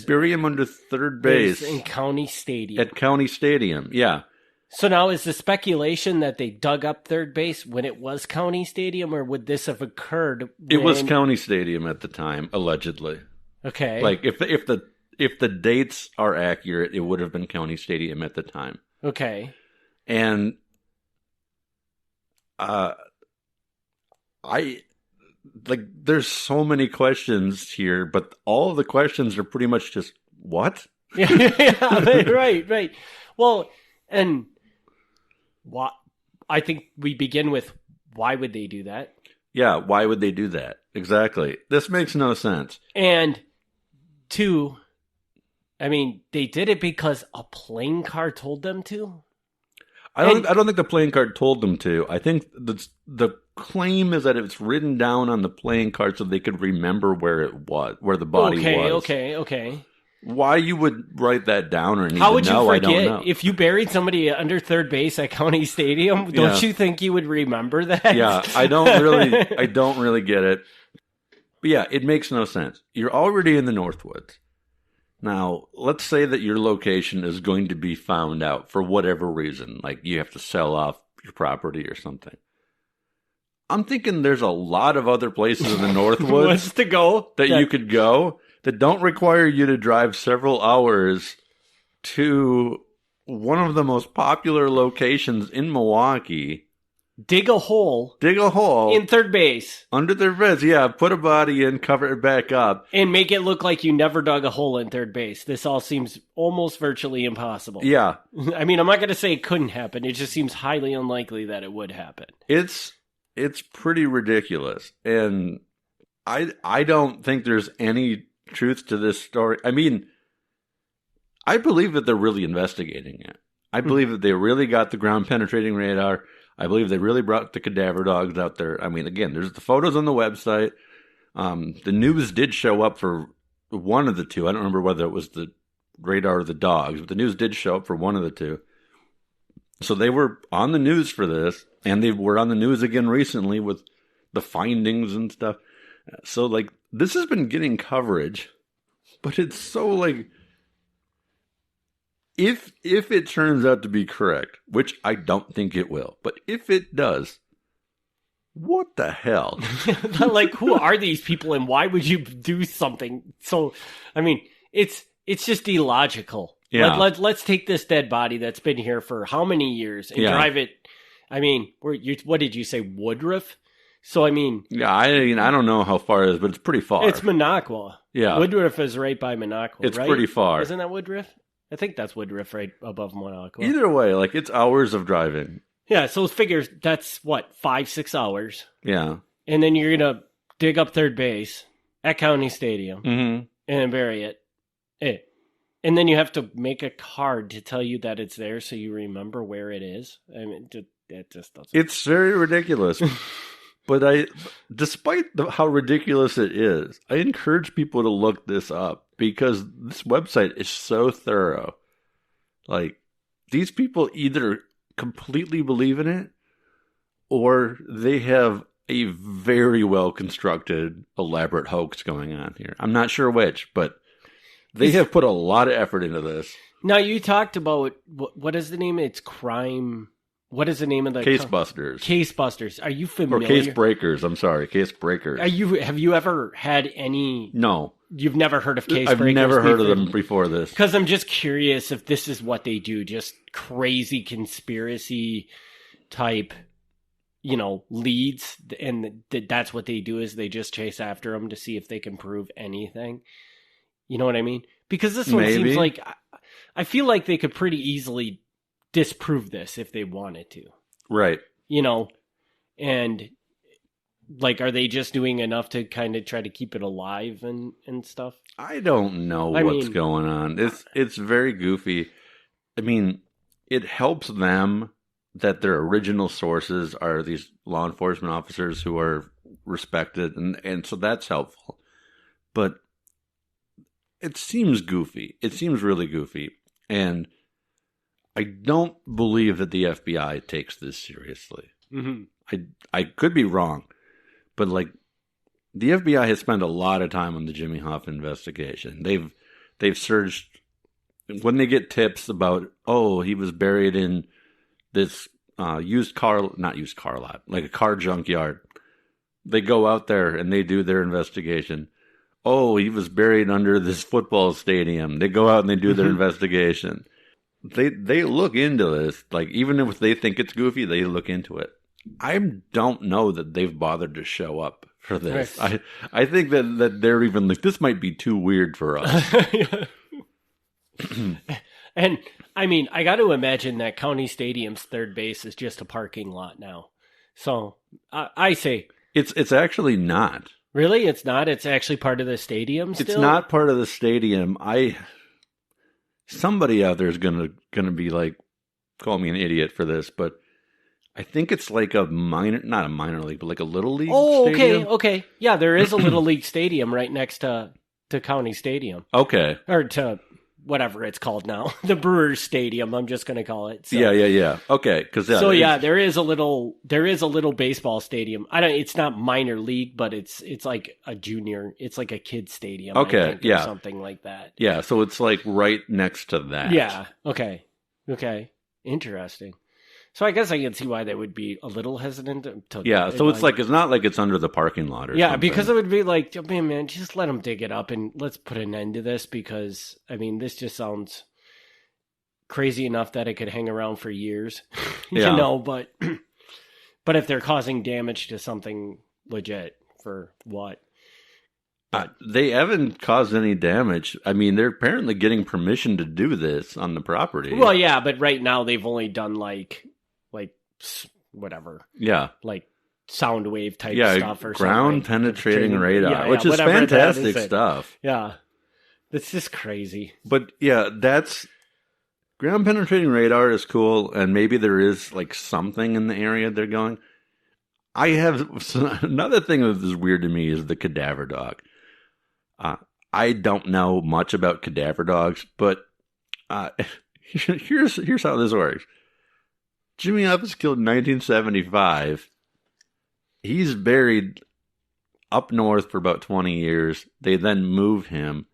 bury him under third base in County Stadium. At County Stadium, yeah. So now is the speculation that they dug up third base when it was County Stadium, or would this have occurred? It was County Stadium at the time, allegedly. Okay. Like if the dates are accurate, it would have been County Stadium at the time. Okay. And there's so many questions here, but all of the questions are pretty much just what? Yeah, right. Well, and I think we begin with why would they do that? Yeah, why would they do that? Exactly. This makes no sense. And two, I mean, they did it because a playing card told them to. I don't think the playing card told them to. I think the claim is that it's written down on the playing card so they could remember where it was, where the body was. Okay. Why you would write that down or need How to would know, you I don't forget? know. If you buried somebody under third base at County Stadium, don't you think you would remember that? Yeah, I don't really get it. But yeah, it makes no sense. You're already in the Northwoods. Now, let's say that your location is going to be found out for whatever reason, like you have to sell off your property or something. I'm thinking there's a lot of other places in the Northwoods to go that you could go that don't require you to drive several hours to one of the most popular locations in Milwaukee. Dig a hole in third base. Under third base, yeah. Put a body in, cover it back up. And make it look like you never dug a hole in third base. This all seems almost virtually impossible. Yeah. I mean, I'm not going to say it couldn't happen. It just seems highly unlikely that it would happen. It's pretty ridiculous. And I don't think there's any truth to this story. I mean, I believe that they're really investigating it. I believe that they really got the ground penetrating radar. I believe they really brought the cadaver dogs out there. I mean, again, there's the photos on the website. The news did show up for one of the two. I don't remember whether it was the radar or the dogs, but the news did show up for one of the two. So they were on the news for this, and they were on the news again recently with the findings and stuff. So, like, this has been getting coverage, but it's so, like... If it turns out to be correct, which I don't think it will, but if it does, what the hell? Like, who are these people and why would you do something? So, I mean, it's just illogical. Yeah. Let's take this dead body that's been here for how many years and drive it. I mean, what did you say, Woodruff? So, I mean... Yeah, I don't know how far it is, but it's pretty far. It's Minocqua. Yeah. Woodruff is right by Minocqua, It's right? pretty far. Isn't that Woodruff? I think that's Woodruff right above Minocqua. Either way, like, it's hours of driving. Yeah, so figures that's, 5-6 hours. Yeah. And then you're going to dig up third base at County Stadium and then bury it. And then you have to make a card to tell you that it's there so you remember where it is. I mean, it just doesn't... It's very ridiculous. But despite how ridiculous it is, I encourage people to look this up because this website is so thorough. Like, these people either completely believe in it or they have a very well-constructed, elaborate hoax going on here. I'm not sure which, but they have put a lot of effort into this. Now, you talked about, what is the name? It's Crime... What is the name of the... Case Busters. Case Busters. Are you familiar? Or Case Breakers. I'm sorry. Case Breakers. Have you ever had any... No. You've never heard of Case Breakers? I've never heard of them before this. Because I'm just curious if this is what they do. Just crazy conspiracy type, leads. And that's what they do is they just chase after them to see if they can prove anything. You know what I mean? Because this one seems like... I feel like they could pretty easily... disprove this if they wanted to. Right. And like, are they just doing enough to kind of try to keep it alive and stuff? I don't know what's going on. It's very goofy. I mean, it helps them that their original sources are these law enforcement officers who are respected, and so that's helpful. But it seems goofy. It seems really goofy. And I don't believe that the FBI takes this seriously. Mm-hmm. I could be wrong, but like the FBI has spent a lot of time on the Jimmy Hoffa investigation. they've searched when they get tips about, oh, he was buried in this not used car lot, like a car junkyard. They go out there and they do their investigation. Oh, he was buried under this football stadium. They go out and they do their investigation. They look into this. Like, even if they think it's goofy, they look into it. I don't know that they've bothered to show up for this. Right. I think that they're even like, this might be too weird for us. And I mean, I got to imagine that County Stadium's third base is just a parking lot now. So I say, It's actually not. really, it's not. It's actually part of the stadium. Still? It's not part of the stadium. Somebody out there is gonna be like, call me an idiot for this, but I think it's like not a minor league, but like a little league. Oh, stadium. okay. Yeah, there is a little league stadium right next to County Stadium, Okay. or to whatever it's called now, the Brewers Stadium. I'm just going to call it. So. Yeah. Okay, because there is a little baseball stadium. It's not minor league, but it's like a junior. It's like a kid stadium. Okay, I think, yeah. or something like that. Yeah, so it's like right next to that. Yeah. Okay. Interesting. So I guess I can see why they would be a little hesitant to. Yeah, so it's not like it's under the parking lot or something. Because it would be like, man, just let them dig it up and let's put an end to this, because I mean, this just sounds crazy enough that it could hang around for years, but if they're causing damage to something legit, for what? They haven't caused any damage. I mean, they're apparently getting permission to do this on the property. Well, yeah, but right now they've only done like whatever. Yeah. Like sound wave type stuff or ground something. penetrating radar, which is fantastic stuff. Yeah. It's just crazy. But yeah, that's ground penetrating radar is cool, and maybe there is like something in the area they're going. I have another thing that is weird to me is the cadaver dog. I don't know much about cadaver dogs, but here's how this works. Jimmy Hoffa was killed in 1975. He's buried up north for about 20 years. They then move him.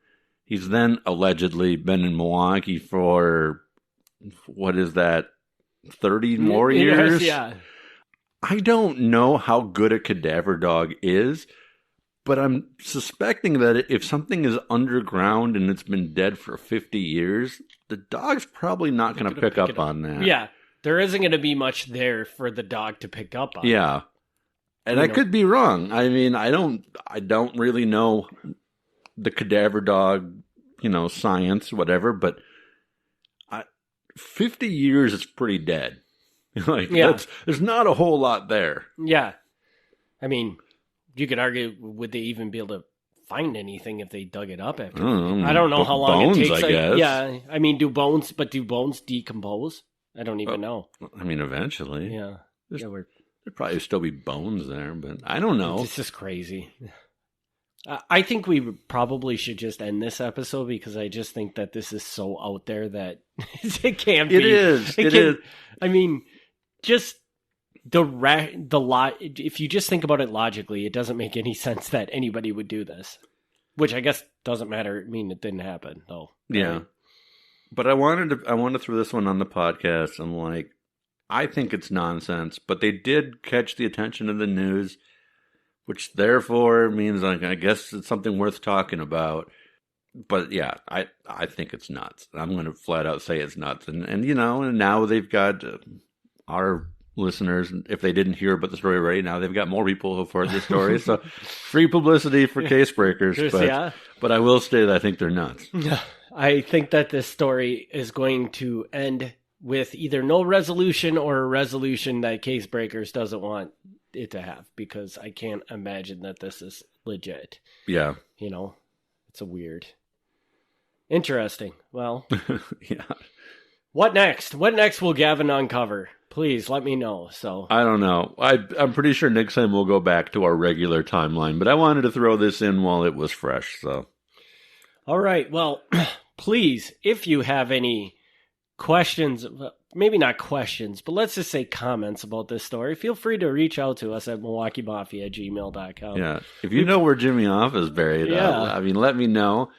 He's then allegedly been in Milwaukee for, what is that, 30 more years? Yeah. I don't know how good a cadaver dog is, but I'm suspecting that if something is underground and it's been dead for 50 years, the dog's probably not going to pick up on that. Yeah. There isn't going to be much there for the dog to pick up on. Yeah. And I could be wrong. I mean, I don't really know the cadaver dog, science, whatever, but 50 years is pretty dead. There's not a whole lot there. Yeah. I mean, you could argue, would they even be able to find anything if they dug it up after? I don't know how long it takes. I guess. Yeah. I mean, do bones decompose? I don't even know. I mean, eventually. Yeah. There'd probably still be bones there, but I don't know. This is crazy. I think we probably should just end this episode, because I just think that this is so out there that it can't be. It is. I mean, just if you just think about it logically, it doesn't make any sense that anybody would do this, which I guess doesn't matter. I mean, it didn't happen though. Yeah. But I wanted to throw this one on the podcast, and I think it's nonsense, but they did catch the attention of the news, which therefore means I guess it's something worth talking about. But yeah, I think it's nuts. I'm going to flat out say it's nuts. And now they've got our listeners, if they didn't hear about the story already, now they've got more people who've heard the story. So free publicity for case breakers. But I will say that I think they're nuts. I think that this story is going to end with either no resolution or a resolution that Case Breakers doesn't want it to have, because I can't imagine that this is legit. Yeah. It's a weird. Interesting. Well. Yeah. What next? What next will Gavin uncover? Please let me know. So I don't know. I'm pretty sure next time we'll go back to our regular timeline, but I wanted to throw this in while it was fresh, so. All right. Well, please, if you have any questions, maybe not questions, but let's just say comments about this story, feel free to reach out to us at milwaukeemafia@gmail.com. Yeah. If you know where Jimmy Hoffa is buried, let me know.